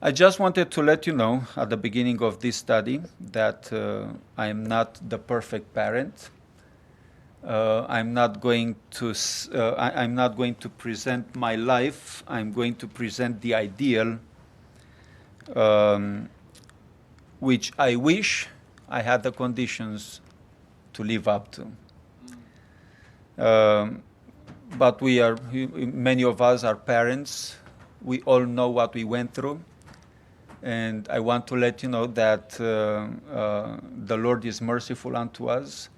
I just wanted to let you know at the beginning of this study that I am not the perfect parent. I'm not going to I'm not going to present my life. I'm going to present the ideal, um, which I wish I had the conditions to live up to. But many of us are parents. We all know what we went through. And I want to let you know that the Lord is merciful unto us,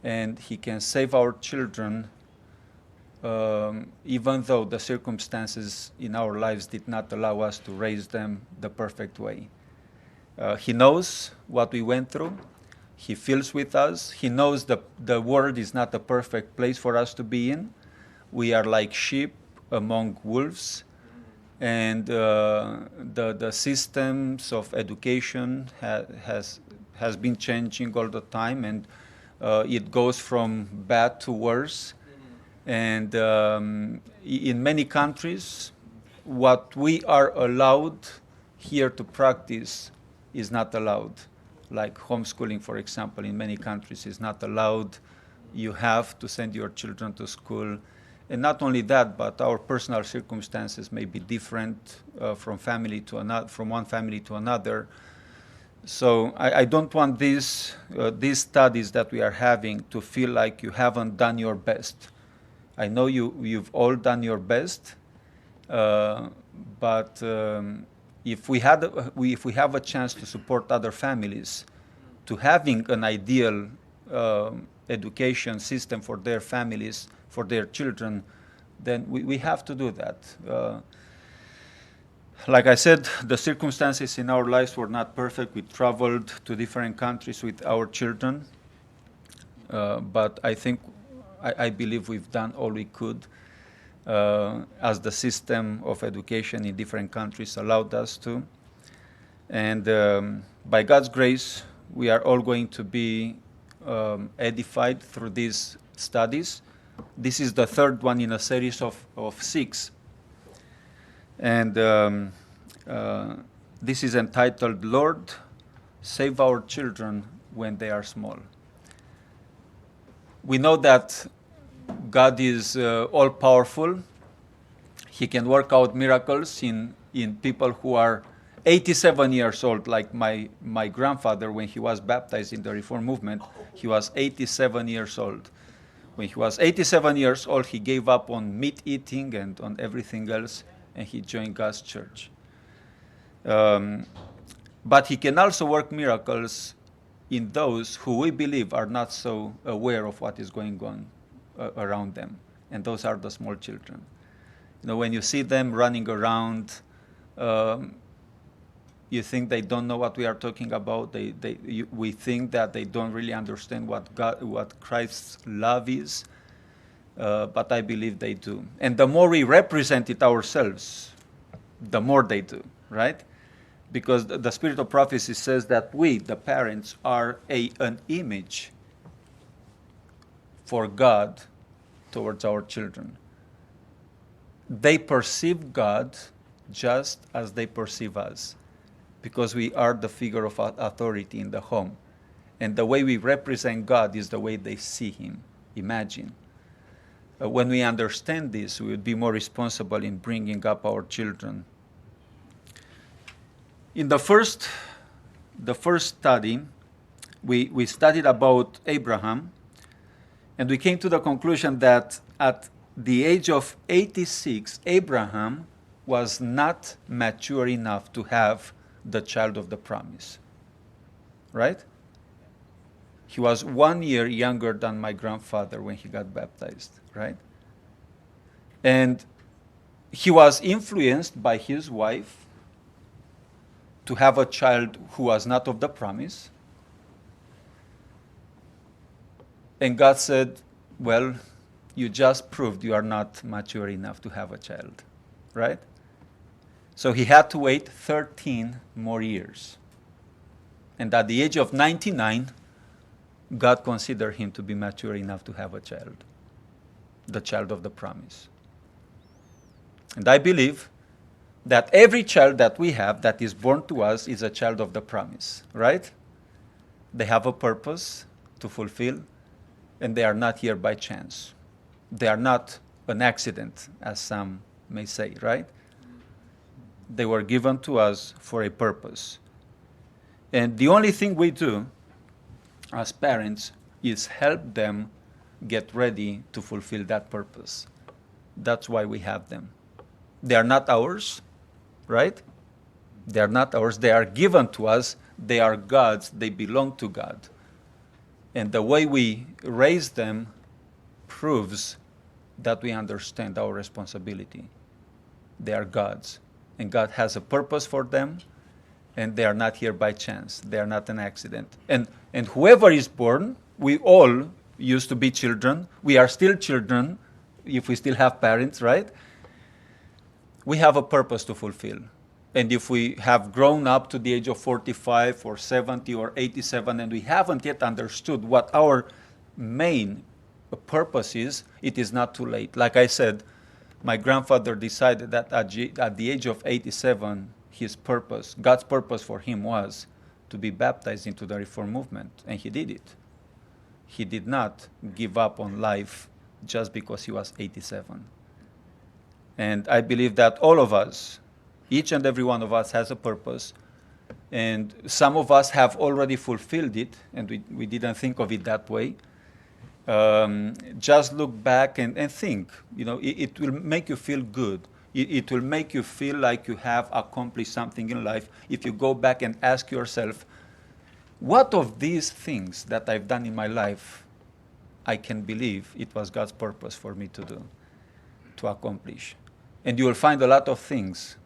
and He can save our children even though the circumstances in our lives did not allow us to raise them the perfect way. He knows what we went through. He feels with us. He knows the world is not a perfect place for us to be in. We are like sheep among wolves. And the systems of education has been changing all the time, and it goes from bad to worse. And in many countries, what we are allowed here to practice is not allowed. Like homeschooling, for example, in many countries is not allowed. You have to send your children to school. And not only that, but our personal circumstances may be different from one family to another. So I don't want these studies that we are having to feel like you haven't done your best. I know you've all done your best, but if we have a chance to support other families, to having an ideal education system for their families, for their children, then we have to do that. Like I said, the circumstances in our lives were not perfect. We traveled to different countries with our children, but I believe we've done all we could as the system of education in different countries allowed us to. And by God's grace, we are all going to be edified through these studies. This is the third one in a series of 6. And this is entitled, Lord, Save Our Children When They Are Small. We know that God is all-powerful. He can work out miracles in people who are 87 years old, like my grandfather when he was baptized in the Reform movement. He was 87 years old. When he was 87 years old, he gave up on meat eating and on everything else, and he joined God's church. But he can also work miracles in those who we believe are not so aware of what is going on around them, and those are the small children. You know, when you see them running around, you think they don't know what we are talking about. We think that they don't really understand what Christ's love is, but I believe they do. And the more we represent it ourselves, the more they do, right? Because the spirit of prophecy says that we, the parents, are an image for God towards our children. They perceive God just as they perceive us, because we are the figure of authority in the home. And the way we represent God is the way they see Him. Imagine. When we understand this, we would be more responsible in bringing up our children. In the first study, we studied about Abraham, and we came to the conclusion that at the age of 86, Abraham was not mature enough to have the child of the promise. Right? He was 1 year younger than my grandfather when he got baptized, right? And he was influenced by his wife to have a child who was not of the promise. And God said, well, you just proved you are not mature enough to have a child, right? So he had to wait 13 more years. And at the age of 99, God considered him to be mature enough to have a child, the child of the promise. And I believe that every child that we have that is born to us is a child of the promise, right? They have a purpose to fulfill, and they are not here by chance. They are not an accident, as some may say, right? They were given to us for a purpose. And the only thing we do as parents is help them get ready to fulfill that purpose. That's why we have them. They are not ours, right? They are not ours. They are given to us. They are God's. They belong to God. And the way we raise them proves that we understand our responsibility. They are God's. And God has a purpose for them, and they are not here by chance. They are not an accident. And whoever is born, we all used to be children. We are still children, if we still have parents, right? We have a purpose to fulfill. And if we have grown up to the age of 45 or 70 or 87 and we haven't yet understood what our main purpose is, it is not too late. Like I said, my grandfather decided that at the age of 87, his purpose, God's purpose for him was to be baptized into the Reform movement, and he did it. He did not give up on life just because he was 87. And I believe that all of us, each and every one of us has a purpose, and some of us have already fulfilled it, and we didn't think of it that way. Just look back and think. It will make you feel good. It will make you feel like you have accomplished something in life if you go back and ask yourself, what of these things that I've done in my life, I can believe it was God's purpose for me to do, to accomplish. And you will find a lot of things,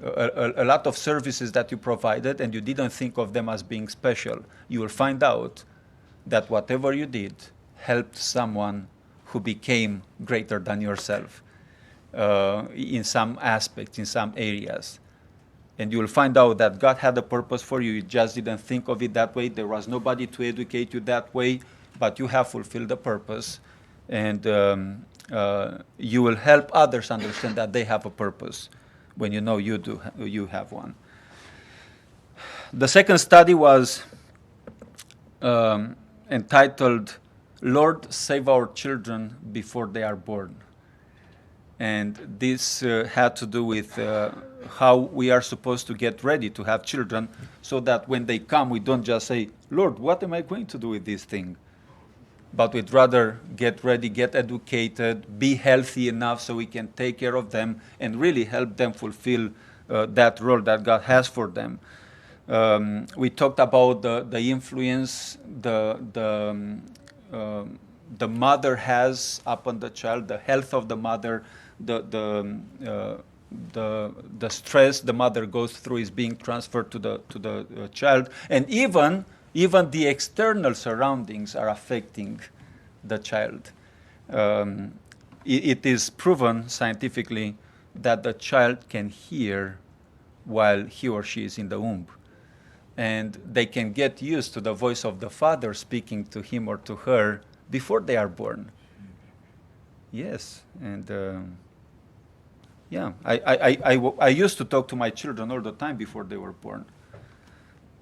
a lot of services that you provided, and you didn't think of them as being special. You will find out that whatever you did helped someone who became greater than yourself in some aspects, in some areas. And you will find out that God had a purpose for you. You just didn't think of it that way. There was nobody to educate you that way, but you have fulfilled the purpose. And you will help others understand that they have a purpose when you know you have one. The second study was entitled, Lord, Save Our Children Before They Are Born. And this had to do with how we are supposed to get ready to have children so that when they come, we don't just say, Lord, what am I going to do with this thing? But we'd rather get ready, get educated, be healthy enough so we can take care of them and really help them fulfill that role that God has for them. We talked about the influence the mother has upon the child, the health of the mother, the stress the mother goes through is being transferred to the child, and even the external surroundings are affecting the child. It is proven scientifically that the child can hear while he or she is in the womb. And they can get used to the voice of the father speaking to him or to her before they are born. Yes, and I used to talk to my children all the time before they were born.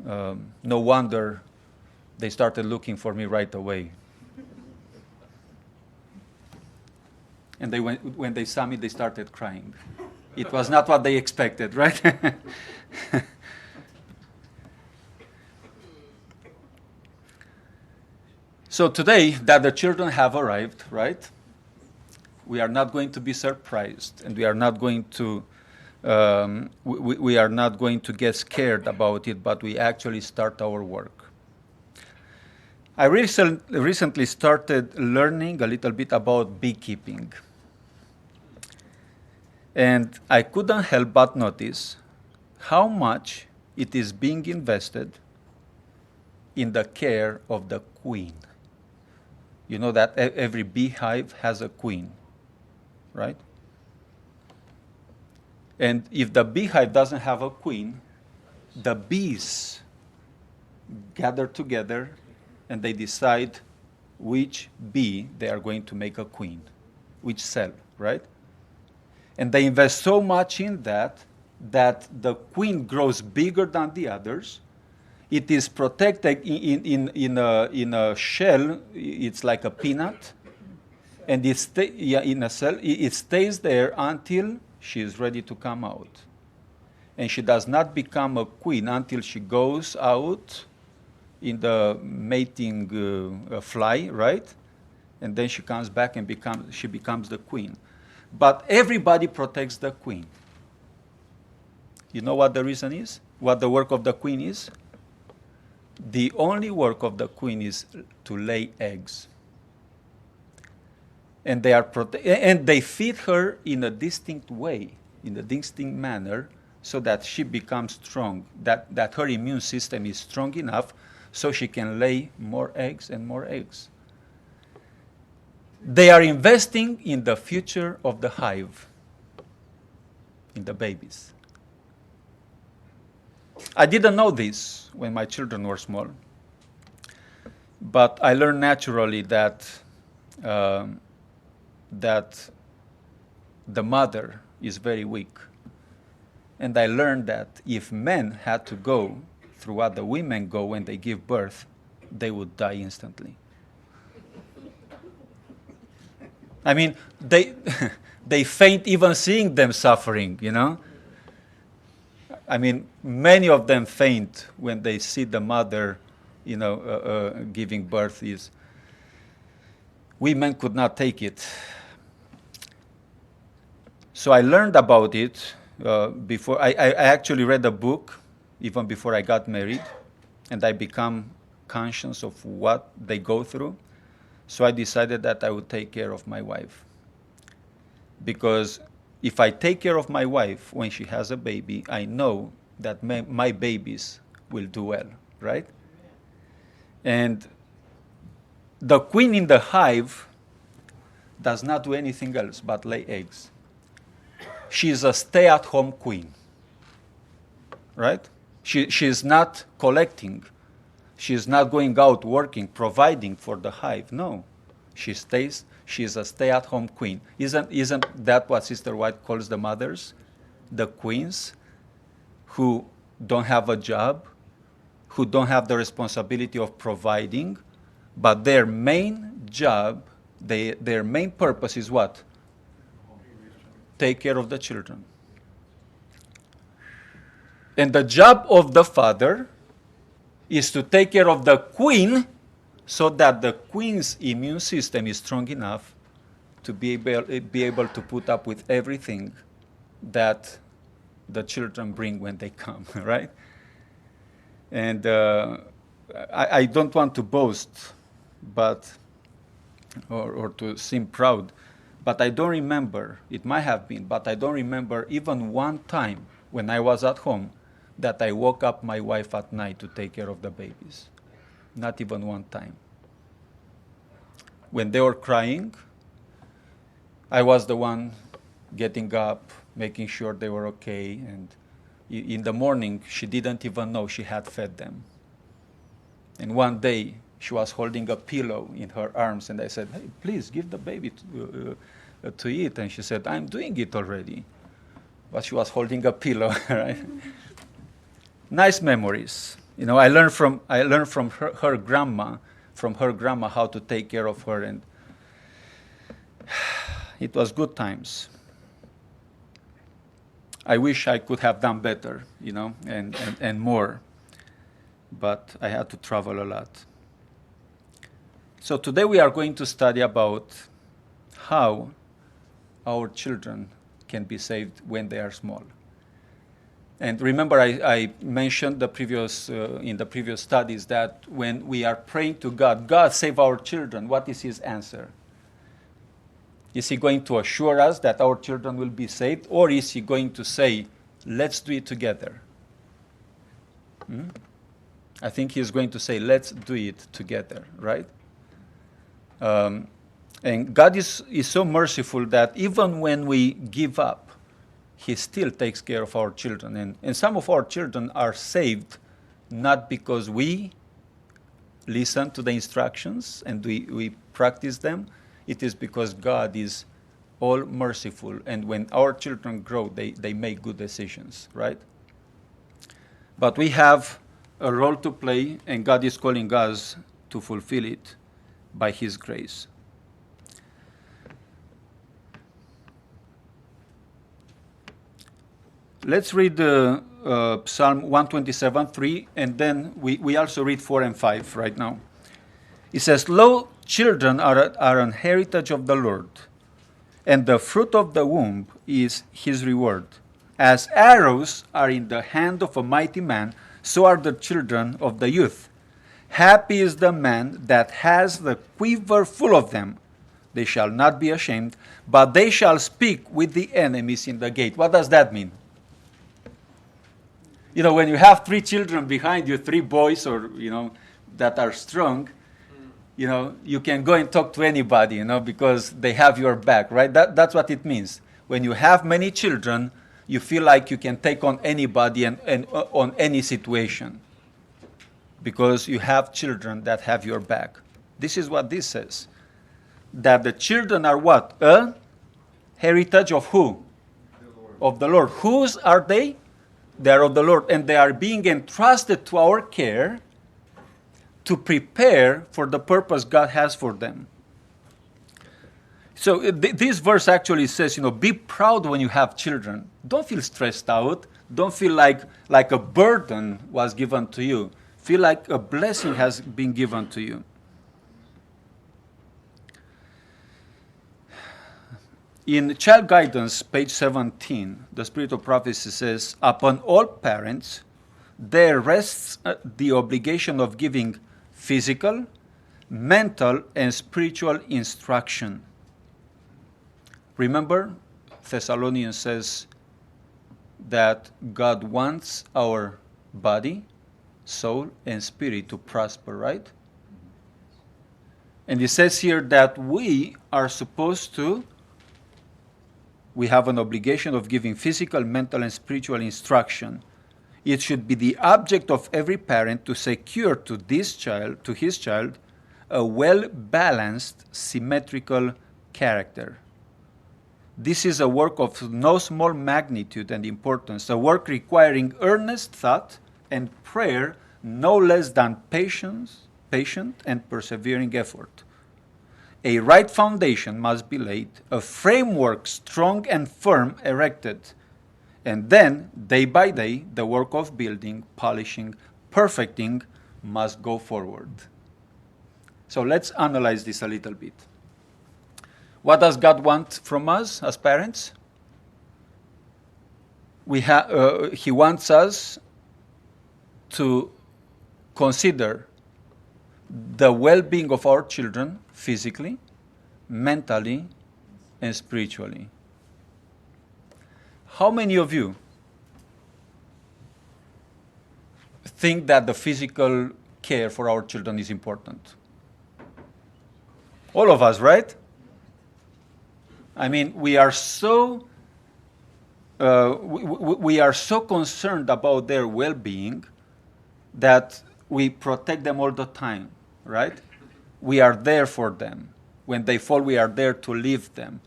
No wonder they started looking for me right away. And when they saw me, they started crying. It was not what they expected, right? So today that the children have arrived, right? We are not going to be surprised, and we are not going to we are not going to get scared about it, but we actually start our work. I recently started learning a little bit about beekeeping. And I couldn't help but notice how much it is being invested in the care of the queen. You know that every beehive has a queen, right? And if the beehive doesn't have a queen, the bees gather together and they decide which bee they are going to make a queen, which cell, right? And they invest so much in that that the queen grows bigger than the others. It is protected in a shell. It's like a peanut, and in a cell. It stays there until she is ready to come out. And she does not become a queen until she goes out in the mating fly, right? And then she comes back and becomes the queen. But everybody protects the queen. You know what the reason is? What the work of the queen is? The only work of the queen is to lay eggs. And they feed her in a distinct way, in a distinct manner, so that she becomes strong, that her immune system is strong enough so she can lay more eggs and more eggs. They are investing in the future of the hive, in the babies. I didn't know this when my children were small, but I learned naturally that the mother is very weak. And I learned that if men had to go through what the women go when they give birth, they would die instantly. I mean, they faint even seeing them suffering, you know? I mean, many of them faint when they see the mother, giving birth. Women could not take it. So I learned about it before. I actually read a book even before I got married, and I become conscious of what they go through. So I decided that I would take care of my wife. Because if I take care of my wife when she has a baby, I know that my babies will do well, right? And the queen in the hive does not do anything else but lay eggs. She is a stay-at-home queen, right? She is not collecting. She is not going out working, providing for the hive. No, she stays. She is a stay-at-home queen. Isn't that what Sister White calls the mothers? The queens who don't have a job, who don't have the responsibility of providing, but their main job, their main purpose is what? Take care of the children. And the job of the father is to take care of the queen so that the queen's immune system is strong enough to be able to put up with everything that the children bring when they come, right? And I don't want to boast, or to seem proud, but I don't remember, it might have been, but I don't remember even one time when I was at home that I woke up my wife at night to take care of the babies. Not even one time. When they were crying, I was the one getting up, making sure they were okay, and in the morning, she didn't even know she had fed them. And one day, she was holding a pillow in her arms, and I said, "Hey, please give the baby to eat." And she said, "I'm doing it already." But she was holding a pillow, right? Nice memories. I learned from her grandma how to take care of her, and it was good times. I wish I could have done better, and more, but I had to travel a lot. So today we are going to study about how our children can be saved when they are small. And remember, I mentioned in the previous studies that when we are praying to God, God save our children, what is His answer? Is He going to assure us that our children will be saved, or is He going to say, let's do it together? I think He's going to say, let's do it together, right? And God is so merciful that even when we give up, He still takes care of our children. And some of our children are saved not because we listen to the instructions and we practice them. It is because God is all merciful. And when our children grow, they make good decisions, right? But we have a role to play, and God is calling us to fulfill it by His grace. Let's read Psalm 127:3, and then we also read 4 and 5 right now. It says, "Lo, children are an heritage of the Lord, and the fruit of the womb is His reward. As arrows are in the hand of a mighty man, so are the children of the youth. Happy is the man that has the quiver full of them. They shall not be ashamed, but they shall speak with the enemies in the gate." What does that mean? You know, when you have 3 children behind you, 3 boys or, that are strong, you can go and talk to anybody, because they have your back, right? That's what it means. When you have many children, you feel like you can take on anybody and on any situation, because you have children that have your back. This is what this says. That the children are what? A heritage of who? Of the Lord. Whose are they? They are of the Lord, and they are being entrusted to our care to prepare for the purpose God has for them. So this verse actually says, be proud when you have children. Don't feel stressed out. Don't feel like a burden was given to you. Feel like a blessing has been given to you. In Child Guidance, page 17, the Spirit of Prophecy says, "Upon all parents, there rests the obligation of giving physical, mental, and spiritual instruction." Remember, Thessalonians says that God wants our body, soul, and spirit to prosper, right? And it says here that we are supposed to we have an obligation of giving physical, mental, and spiritual instruction. It should be the object of every parent to secure to his child, a well-balanced, symmetrical character. This is a work of no small magnitude and importance, a work requiring earnest thought and prayer, no less than patient and persevering effort. A right foundation must be laid, a framework strong and firm erected, and then, day by day, the work of building, polishing, perfecting must go forward. So let's analyze this a little bit. What does God want from us as parents? He wants us to consider the well-being of our children physically, mentally, and spiritually. How many of you think that the physical care for our children is important? All of us, right? I mean, we are so concerned about their well-being that we protect them all the time, right? We are there for them. When they fall, we are there to lift them.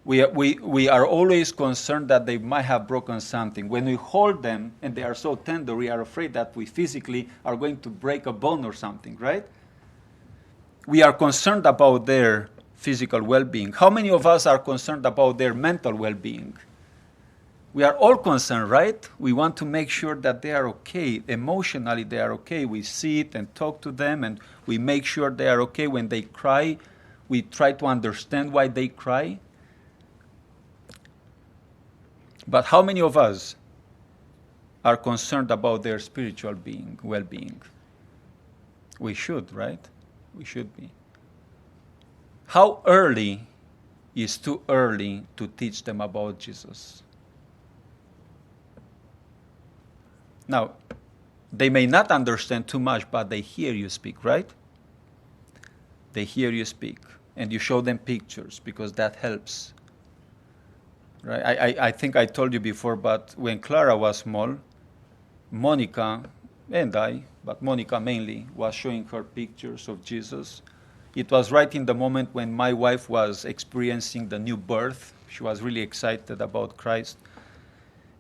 We are always concerned that they might have broken something. When we hold them and they are so tender, we are afraid that we physically are going to break a bone or something, right? We are concerned about their physical well-being. How many of us are concerned about their mental well-being? We are all concerned, right? We want to make sure that they are okay. Emotionally, they are okay. We sit and talk to them, and we make sure they are okay. When they cry, we try to understand why they cry. But how many of us are concerned about their spiritual well-being? We should, right? We should be. How early is too early to teach them about Jesus? Now, they may not understand too much, but they hear you speak, right? They hear you speak, and you show them pictures because that helps. Right? I think I told you before, but when Clara was small, Monica and I, but Monica mainly, was showing her pictures of Jesus, It was right in the moment when my wife was experiencing the new birth. She was really excited about Christ.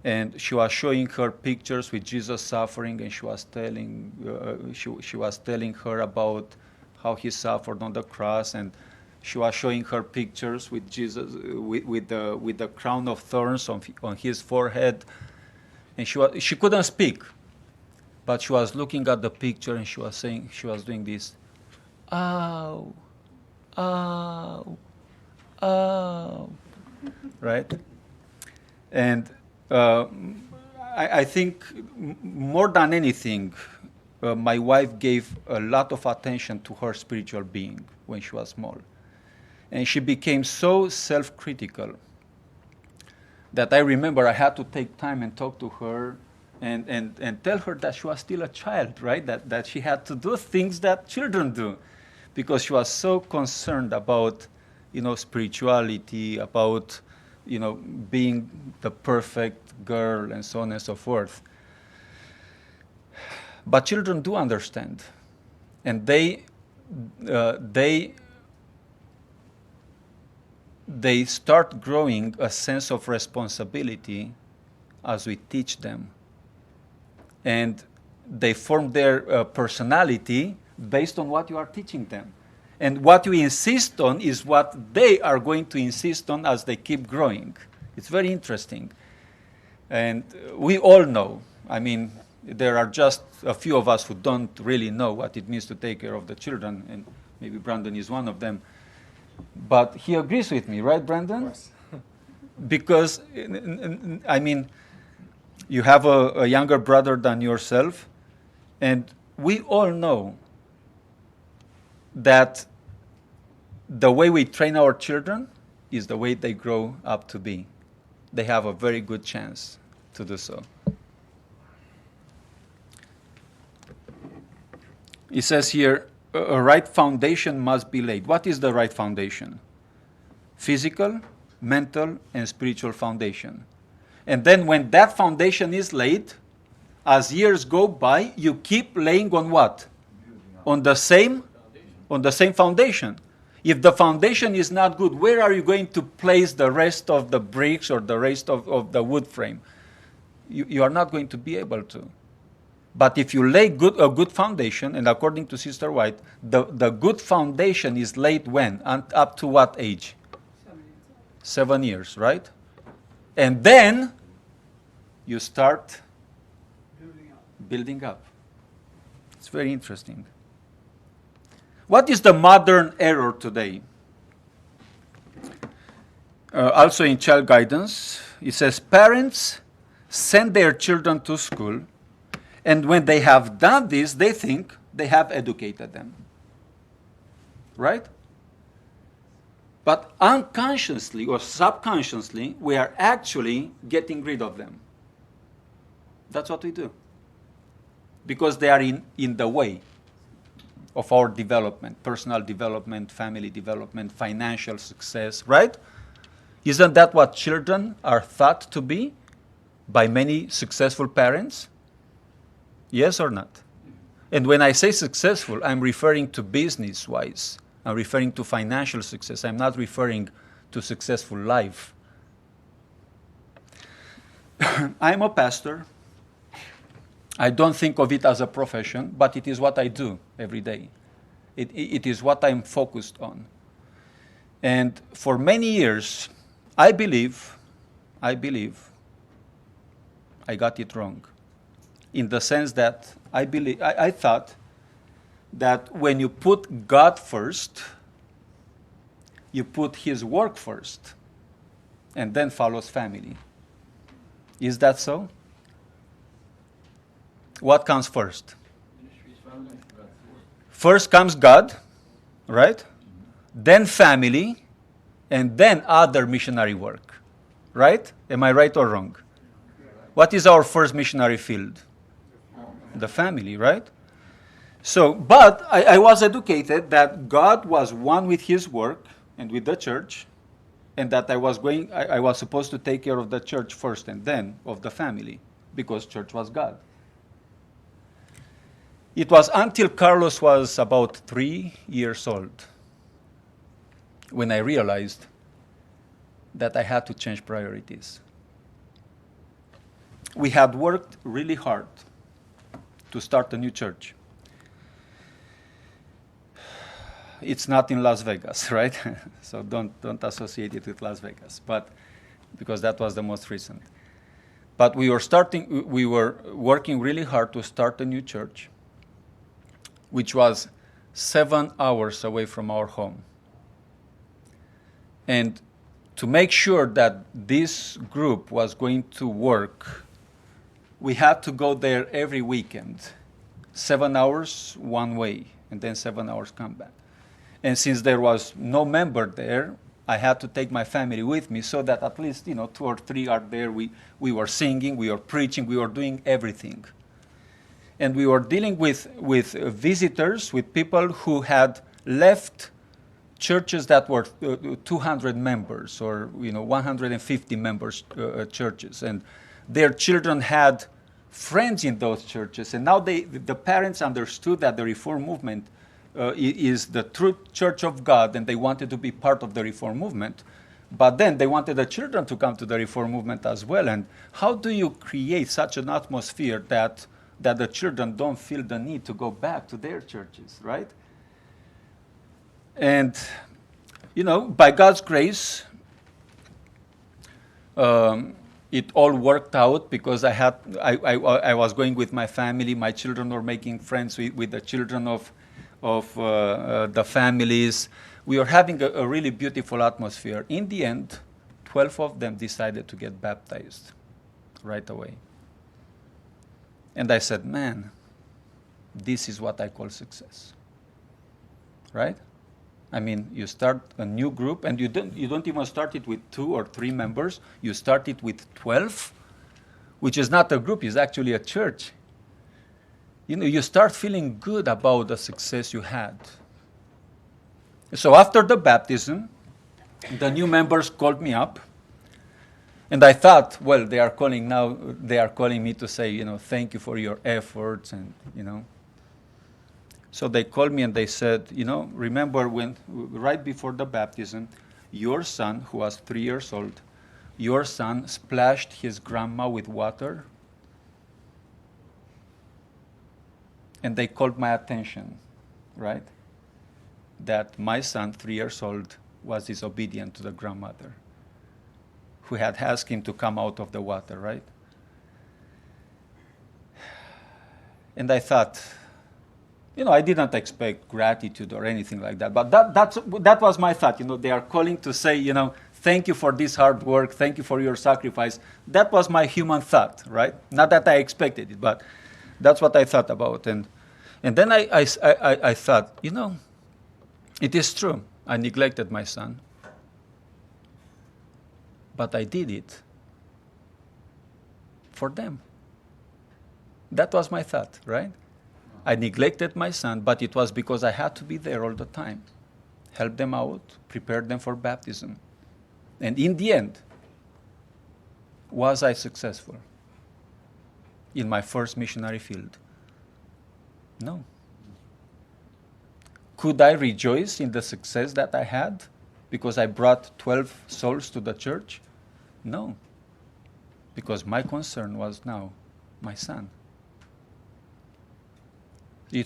And she was showing her pictures with Jesus suffering, and she was telling her about how he suffered on the cross, and she was showing her pictures with Jesus with the crown of thorns on his forehead, and she couldn't speak, but she was looking at the picture and she was doing this, ow, ow, ow, right? And I think more than anything, my wife gave a lot of attention to her spiritual being when she was small. And she became so self-critical that I remember I had to take time and talk to her and tell her that she was still a child, right? That she had to do things that children do, because she was so concerned about, spirituality, about, being the perfect girl and so on and so forth. But children do understand, and they start growing a sense of responsibility as we teach them, and they form their personality based on what you are teaching them. And what you insist on is what they are going to insist on as they keep growing. It's very interesting. And we all know, there are just a few of us who don't really know what it means to take care of the children, and maybe Brandon is one of them. But he agrees with me, right, Brandon? Of course. Because, you have a younger brother than yourself, and we all know that the way we train our children is the way they grow up to be. They have a very good chance to do so. It says here, a right foundation must be laid. What is the right foundation? Physical, mental, and spiritual foundation. And then when that foundation is laid, as years go by, you keep laying on what? On the same foundation. If the foundation is not good, where are you going to place the rest of the bricks or the rest of the wood frame? You are not going to be able to. But if you lay a good foundation, and according to Sister White, the good foundation is laid when? Up to what age? 7 years, right? And then you start building up. It's very interesting. What is the modern error today? Also in child guidance, it says parents send their children to school, and when they have done this, they think they have educated them. Right? But unconsciously or subconsciously, we are actually getting rid of them. That's what we do. Because they are in the way of our development, personal development, family development, financial success, right? Isn't that what children are thought to be by many successful parents? Yes or not? And when I say successful, I'm referring to business-wise. I'm referring to financial success. I'm not referring to successful life. I'm a pastor. I don't think of it as a profession, but it is what I do every day. It is what I'm focused on. And for many years, I believe I got it wrong. In the sense that I thought that when you put God first, you put His work first, and then follows family. Is that so? What comes first? First comes God, right? Then family, and then other missionary work, right? Am I right or wrong? What is our first missionary field? The family, right? So, but I was educated that God was one with His work and with the church, and that I was supposed to take care of the church first and then of the family, because church was God. It was until Carlos was about 3 years old when I realized that I had to change priorities. We had worked really hard to start a new church. It's not in Las Vegas, right? So don't associate it with Las Vegas, but because that was the most recent. But we were working really hard to start a new church, which was 7 hours away from our home. And to make sure that this group was going to work, we had to go there every weekend, 7 hours one way, and then 7 hours come back. And since there was no member there, I had to take my family with me so that at least 2 or 3 are there. We were singing, we were preaching, we were doing everything. And we were dealing with visitors, with people who had left churches that were 200 members or 150 members churches, and their children had friends in those churches. And now the parents understood that the Reform movement is the true church of God, and they wanted to be part of the Reform movement. But then they wanted the children to come to the Reform movement as well. And how do you create such an atmosphere that the children don't feel the need to go back to their churches, right? And, by God's grace, it all worked out because I was going with my family. My children were making friends with the children of the families. We were having a really beautiful atmosphere. In the end, 12 of them decided to get baptized right away. And I said, man, this is what I call success, right? I mean, you start a new group, and you don't even start it with 2 or 3 members. You start it with 12, which is not a group, it's actually a church. You start feeling good about the success you had. So after the baptism, the new members called me up, and I thought, well, they are calling me to say, thank you for your efforts, and So they called me and they said, remember when, right before the baptism, your son, who was 3 years old, your son splashed his grandma with water. And they called my attention, right? That my son, 3 years old, was disobedient to the grandmother, who had asked him to come out of the water, right? And I thought, I didn't expect gratitude or anything like that, but that was my thought. They are calling to say, thank you for this hard work, thank you for your sacrifice. That was my human thought, right? Not that I expected it, but that's what I thought about. And then I thought, it is true. I neglected my son, but I did it for them. That was my thought, right? I neglected my son, but it was because I had to be there all the time, help them out, prepare them for baptism. And in the end, was I successful in my first missionary field? No. Could I rejoice in the success that I had because I brought 12 souls to the church? No. Because my concern was now my son.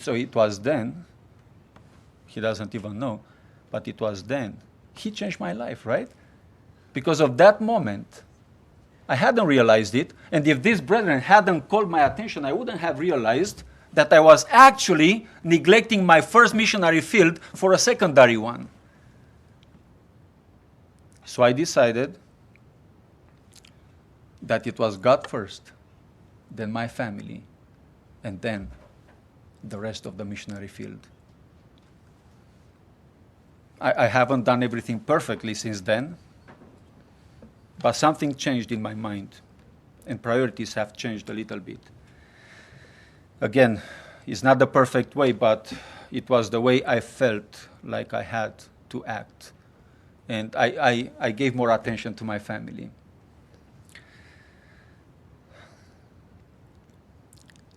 So it was then, he doesn't even know, but it was then. He changed my life, right? Because of that moment, I hadn't realized it, and if these brethren hadn't called my attention, I wouldn't have realized that I was actually neglecting my first missionary field for a secondary one. So I decided that it was God first, then my family, and then the rest of the missionary field. I haven't done everything perfectly since then, but something changed in my mind, and priorities have changed a little bit. Again, it's not the perfect way, but it was the way I felt like I had to act. And I gave more attention to my family.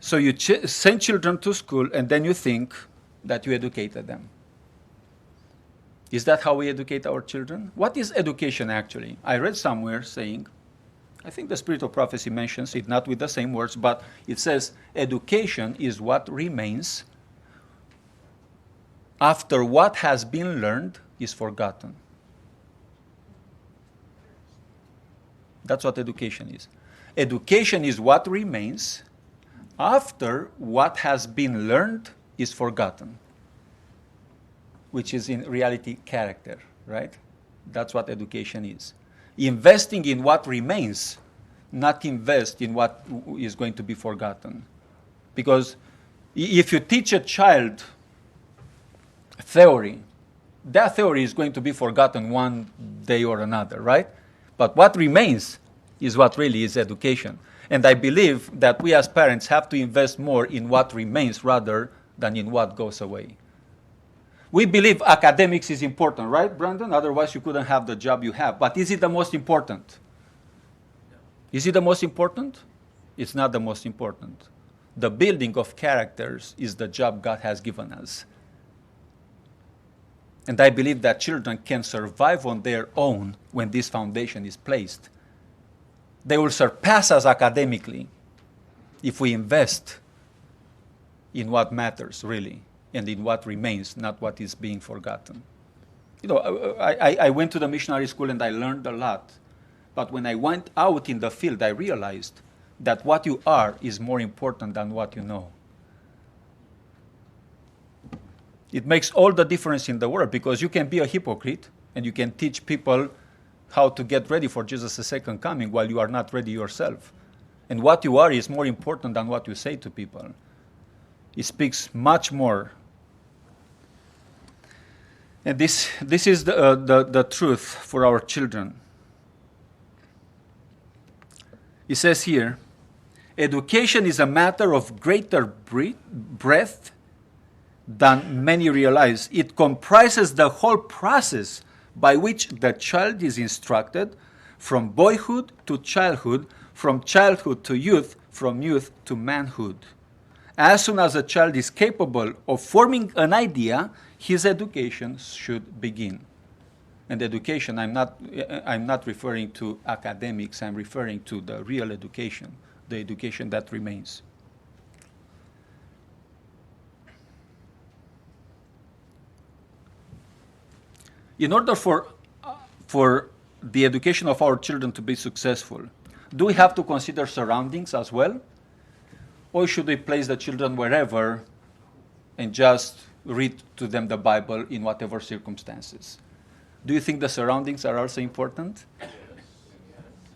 So you send children to school, and then you think that you educated them. Is that how we educate our children? What is education actually? I read somewhere saying, I think the Spirit of Prophecy mentions it, not with the same words, but it says education is what remains after what has been learned is forgotten. That's what education is. Education is what remains after what has been learned is forgotten, which is in reality character, right? That's what education is. Investing in what remains, not invest in what is going to be forgotten. Because if you teach a child theory, that theory is going to be forgotten one day or another, right? But what remains is what really is education. And I believe that we as parents have to invest more in what remains rather than in what goes away. We believe academics is important, right, Brandon? Otherwise, you couldn't have the job you have. But is it the most important? Is it the most important? It's not the most important. The building of characters is the job God has given us. And I believe that children can survive on their own when this foundation is placed. They will surpass us academically if we invest in what matters, really, and in what remains, not what is being forgotten. You know, I went to the missionary school and I learned a lot. But when I went out in the field, I realized that what you are is more important than what you know. It makes all the difference in the world, because you can be a hypocrite and you can teach people how to get ready for Jesus' second coming while you are not ready yourself. And what you are is more important than what you say to people. It speaks much more. And this is the truth for our children. It says here, education is a matter of greater breadth than many realize. It comprises the whole process by which the child is instructed, from boyhood to childhood, from childhood to youth, from youth to manhood. As soon as a child is capable of forming an idea, his education should begin. And education, I'm not referring to academics, I'm referring to the real education, the education that remains. In order for the education of our children to be successful, do we have to consider surroundings as well? Or should we place the children wherever and just read to them the Bible in whatever circumstances? Do you think the surroundings are also important?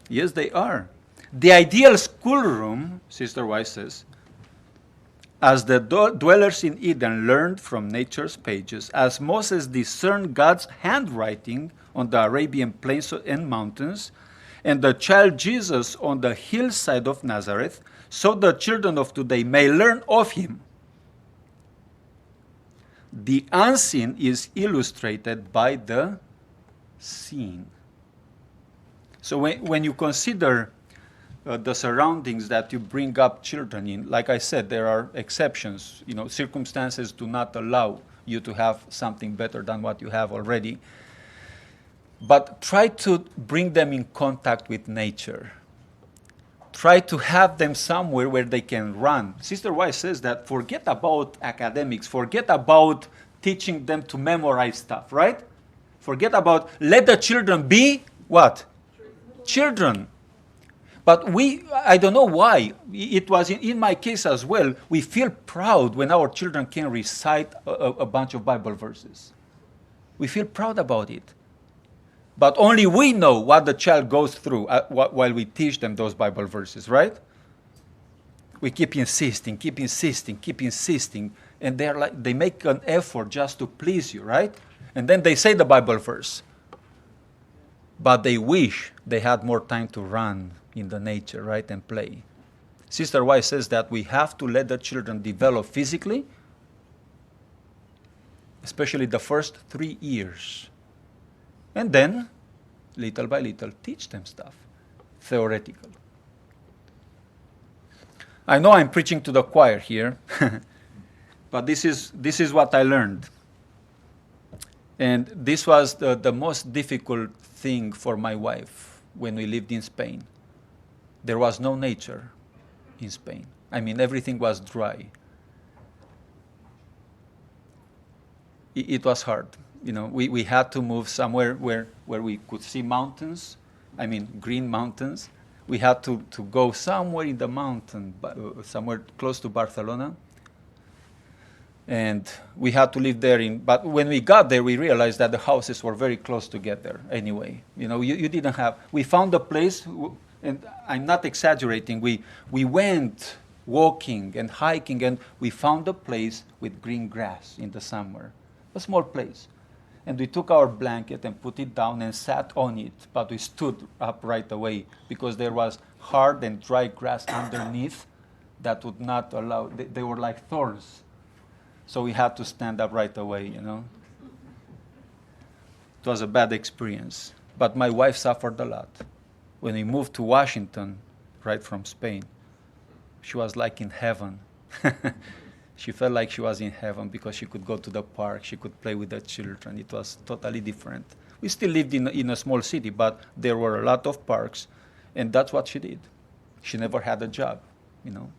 Yes, they are. The ideal schoolroom, Sister Weiss says, as the dwellers in Eden learned from nature's pages, as Moses discerned God's handwriting on the Arabian plains and mountains, and the child Jesus on the hillside of Nazareth, so the children of today may learn of him. The unseen is illustrated by the seen. So when you consider the surroundings that you bring up children in, like I said, there are exceptions. You know, circumstances do not allow you to have something better than what you have already. But try to bring them in contact with nature. Try to have them somewhere where they can run. Sister Weiss says that forget about academics, forget about teaching them to memorize stuff, right? Forget about, let the children be what? Children. But I don't know why, it was in my case as well, we feel proud when our children can recite a bunch of Bible verses. We feel proud about it. But only we know what the child goes through while we teach them those Bible verses, right? We keep insisting, and they make an effort just to please you, right? And then they say the Bible verse. But they wish they had more time to run in the nature, right, and play. Sister Weiss says that we have to let the children develop physically, especially the first 3 years. And then, little by little, teach them stuff, theoretical. I know I'm preaching to the choir here, but this is what I learned. And this was the most difficult thing for my wife when we lived in Spain. There was no nature in Spain. I mean, everything was dry. It was hard. You know, we had to move somewhere where we could see mountains, I mean, green mountains. We had to go somewhere in the mountain, somewhere close to Barcelona. And we had to live there. But when we got there, we realized that the houses were very close together anyway. You know, you didn't have, we found a place, and I'm not exaggerating, we went walking and hiking, and we found a place with green grass in the summer, a small place. And we took our blanket and put it down and sat on it, but we stood up right away because there was hard and dry grass underneath that would not allow, they were like thorns. So we had to stand up right away, you know. It was a bad experience. But my wife suffered a lot. When we moved to Washington, right from Spain, she was like in heaven. She felt like she was in heaven because she could go to the park, she could play with the children. It was totally different. We still lived in a small city, but there were a lot of parks, and that's what she did. She never had a job, you know.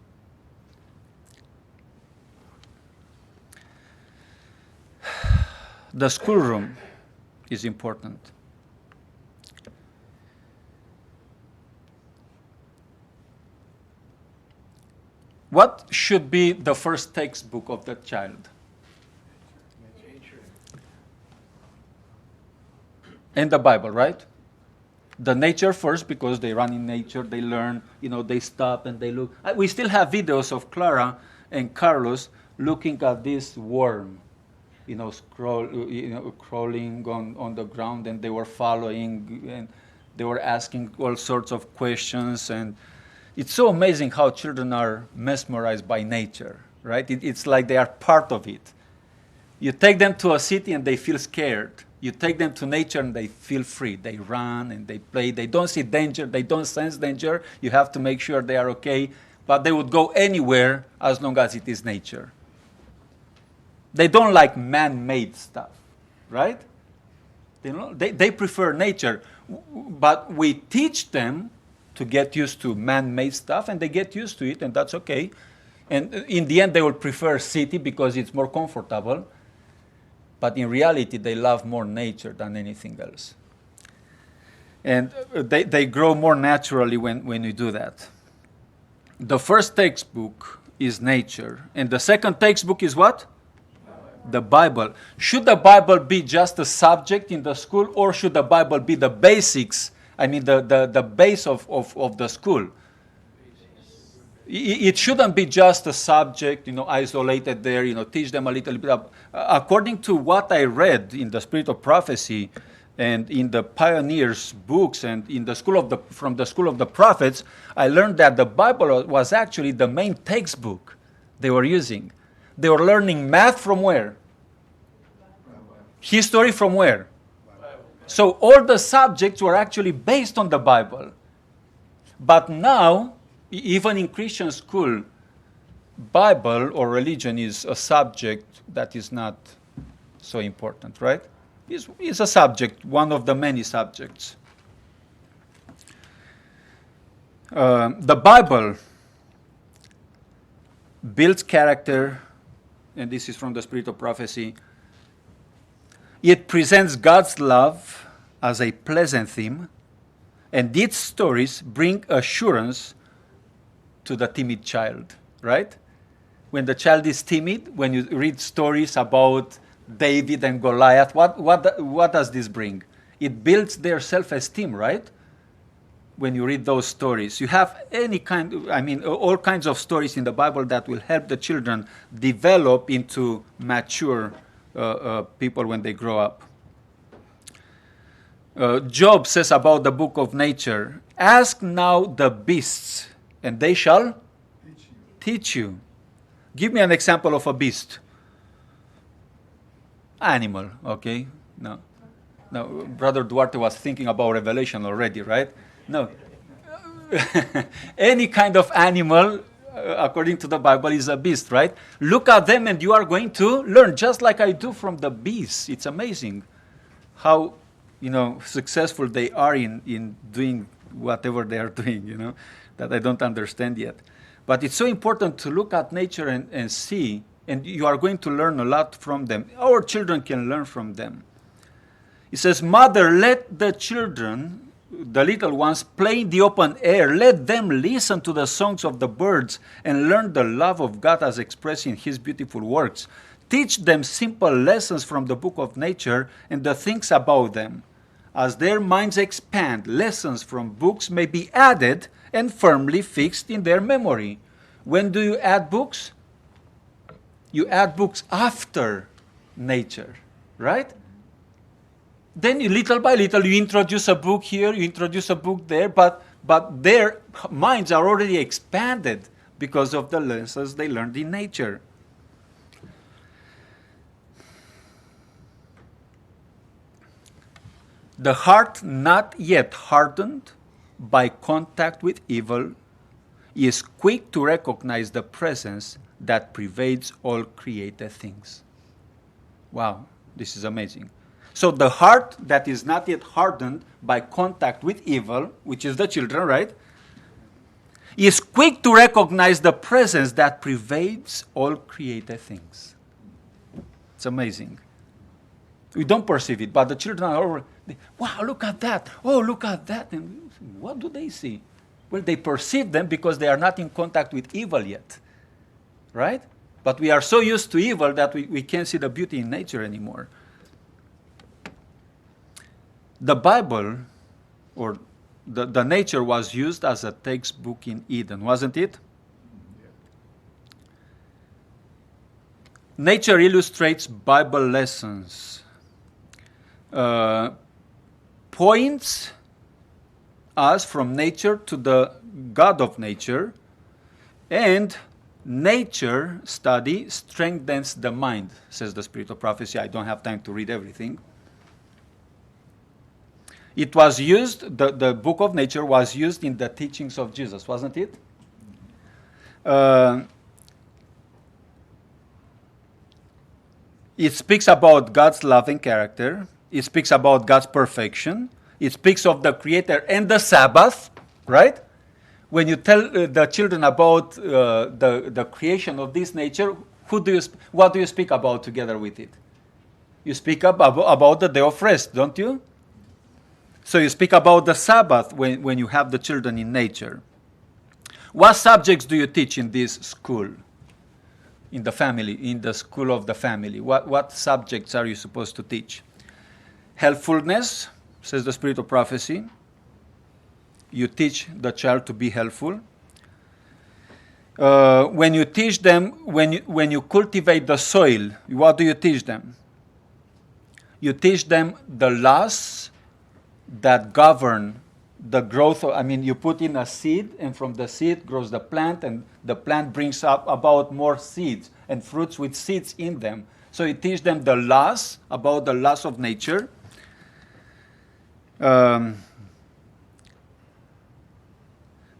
The schoolroom is important. What should be the first textbook of the child? Nature. And the Bible, right? The nature first, because they run in nature, they learn, you know, they stop and they look. We still have videos of Clara and Carlos looking at this worm, you know, crawling on the ground, and they were following, and they were asking all sorts of questions. And it's so amazing how children are mesmerized by nature, right? It's like they are part of it. You take them to a city and they feel scared. You take them to nature and they feel free. They run and they play. They don't see danger. They don't sense danger. You have to make sure they are okay. But they would go anywhere as long as it is nature. They don't like man-made stuff, right? They prefer nature. But we teach them to get used to man-made stuff, and they get used to it, and that's okay. And in the end, they will prefer city because it's more comfortable. But in reality, they love more nature than anything else. And they grow more naturally when we do that. The first textbook is nature. And the second textbook is what? The Bible. Should the Bible be just a subject in the school, or should the Bible be the basics? I mean, the base of the school. It shouldn't be just a subject, you know, isolated there, you know, teach them a little bit. According to what I read in the Spirit of Prophecy and in the Pioneers books and in the from the School of the Prophets, I learned that the Bible was actually the main textbook they were using. They were learning math from where? History from where? So all the subjects were actually based on the Bible. But now, even in Christian school, Bible or religion is a subject that is not so important, right? It's a subject, one of the many subjects. The Bible builds character, and this is from the Spirit of Prophecy. It presents God's love as a pleasant theme, and its stories bring assurance to the timid child, right? When the child is timid, when you read stories about David and Goliath, what does this bring? It builds their self-esteem, right? When you read those stories. You have all kinds of stories in the Bible that will help the children develop into mature people when they grow up. Job says about the book of nature, ask now the beasts, and they shall teach you. Give me an example of a beast. Animal, okay? No, Brother Duarte was thinking about Revelation already, right? No. Any kind of animal, according to the Bible, is a beast, right? Look at them and you are going to learn, just like I do from the beasts. It's amazing how, successful they are in doing whatever they are doing, that I don't understand yet. But it's so important to look at nature and see, and you are going to learn a lot from them. Our children can learn from them. It says, Mother, let the children, the little ones, play in the open air. Let them listen to the songs of the birds and learn the love of God as expressed in His beautiful works. Teach them simple lessons from the book of nature and the things about them. As their minds expand, lessons from books may be added and firmly fixed in their memory. When do you add books? You add books after nature, right? Then little by little you introduce a book here, you introduce a book there, but their minds are already expanded because of the lessons they learned in nature. The heart not yet hardened by contact with evil is quick to recognize the presence that pervades all created things. Wow, this is amazing. So the heart that is not yet hardened by contact with evil, which is the children, right, is quick to recognize the presence that pervades all created things. It's amazing. We don't perceive it, but the children are already, wow, look at that. Oh, look at that. And what do they see? Well, they perceive them because they are not in contact with evil yet, right? But we are so used to evil that we can't see the beauty in nature anymore. The Bible, or the nature, was used as a textbook in Eden, wasn't it? Nature illustrates Bible lessons, points us from nature to the God of nature, and nature study strengthens the mind, says the Spirit of Prophecy. I don't have time to read everything. It was used, the book of nature was used in the teachings of Jesus, wasn't it? It speaks about God's loving character. It speaks about God's perfection. It speaks of the Creator and the Sabbath, right? When you tell the children about the creation of this nature, what do you speak about together with it? You speak about the day of rest, don't you? So you speak about the Sabbath when you have the children in nature. What subjects do you teach in this school? In the family, in the school of the family? What subjects are you supposed to teach? Helpfulness, says the Spirit of Prophecy. You teach the child to be helpful. When you teach them, when you cultivate the soil, what do you teach them? You teach them the laws that govern the growth of, you put in a seed, and from the seed grows the plant, and the plant brings up about more seeds and fruits with seeds in them. So you teach them the laws, about the laws of nature.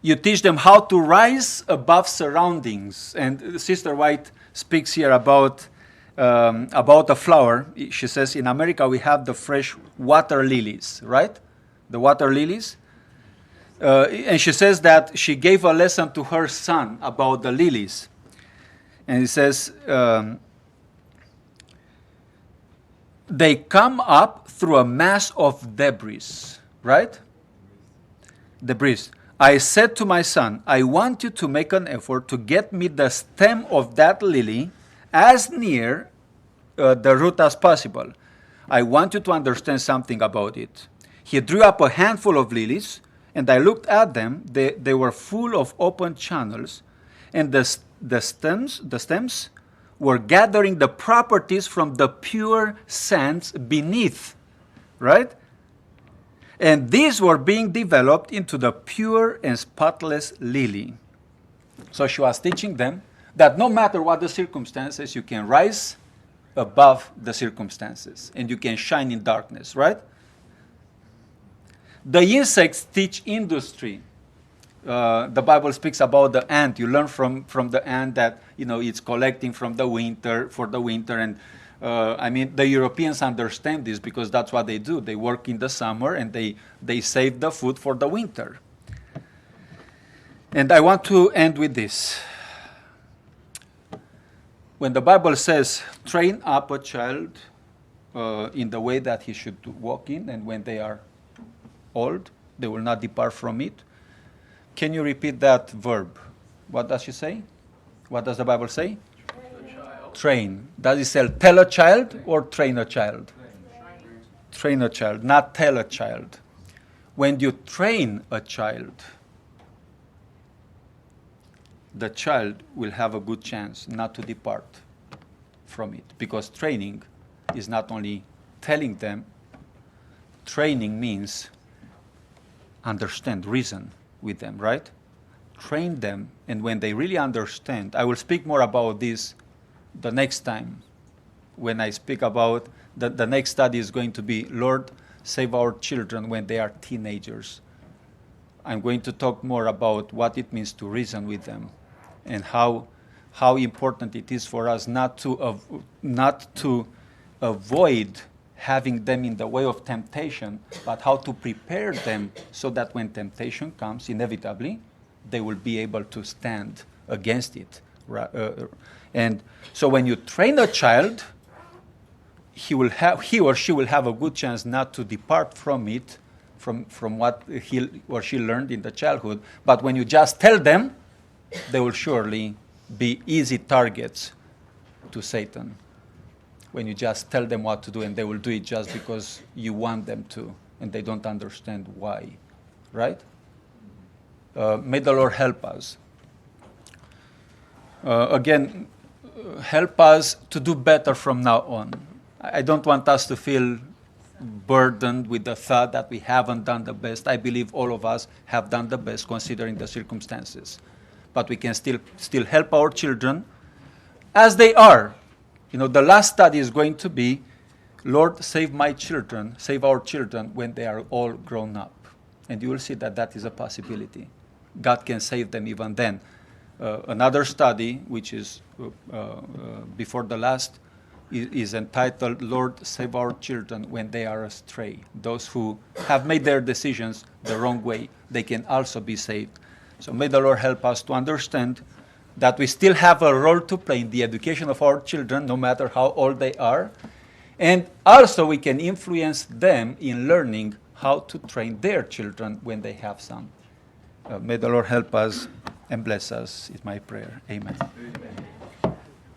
You teach them how to rise above surroundings. And Sister White speaks here about a flower. She says, in America we have the fresh water lilies, right? The water lilies. And she says that she gave a lesson to her son about the lilies. And it says, they come up through a mass of debris, right? Debris. I said to my son, I want you to make an effort to get me the stem of that lily as near the root as possible. I want you to understand something about it. He drew up a handful of lilies, and I looked at them. They were full of open channels, and the stems were gathering the properties from the pure sands beneath, right? And these were being developed into the pure and spotless lily. So she was teaching them that no matter what the circumstances, you can rise above the circumstances, and you can shine in darkness, right? The insects teach industry. The Bible speaks about the ant. You learn from the ant that, it's collecting from the winter, for the winter. And the Europeans understand this because that's what they do. They work in the summer and they save the food for the winter. And I want to end with this. When the Bible says, train up a child in the way that he should walk in, and when they are old, they will not depart from it. Can you repeat that verb? What does she say? What does the Bible say? Train. Does it say tell a child or train a child? Train a child, not tell a child. When you train a child, the child will have a good chance not to depart from it. Because training is not only telling them, training means understand, reason with them, right? Train them, and when they really understand, I will speak more about this the next time. When I speak about, the next study is going to be, Lord, save our children when they are teenagers. I'm going to talk more about what it means to reason with them, and how important it is for us not to avoid having them in the way of temptation, but how to prepare them so that when temptation comes, inevitably, they will be able to stand against it. And so when you train a child, he or she will have a good chance not to depart from it, from what he or she learned in the childhood. But when you just tell them, they will surely be easy targets to Satan. When you just tell them what to do, and they will do it just because you want them to, and they don't understand why, right? May the Lord help us. Again, help us to do better from now on. I don't want us to feel burdened with the thought that we haven't done the best. I believe all of us have done the best considering the circumstances. But we can still help our children as they are. The last study is going to be, Lord, save my children, save our children when they are all grown up. And you will see that is a possibility. God can save them even then. Another study, which is before the last, is entitled, Lord, save our children when they are astray. Those who have made their decisions the wrong way, they can also be saved. So may the Lord help us to understand that we still have a role to play in the education of our children, no matter how old they are. And also we can influence them in learning how to train their children when they have some. May the Lord help us and bless us, is my prayer. Amen. Amen.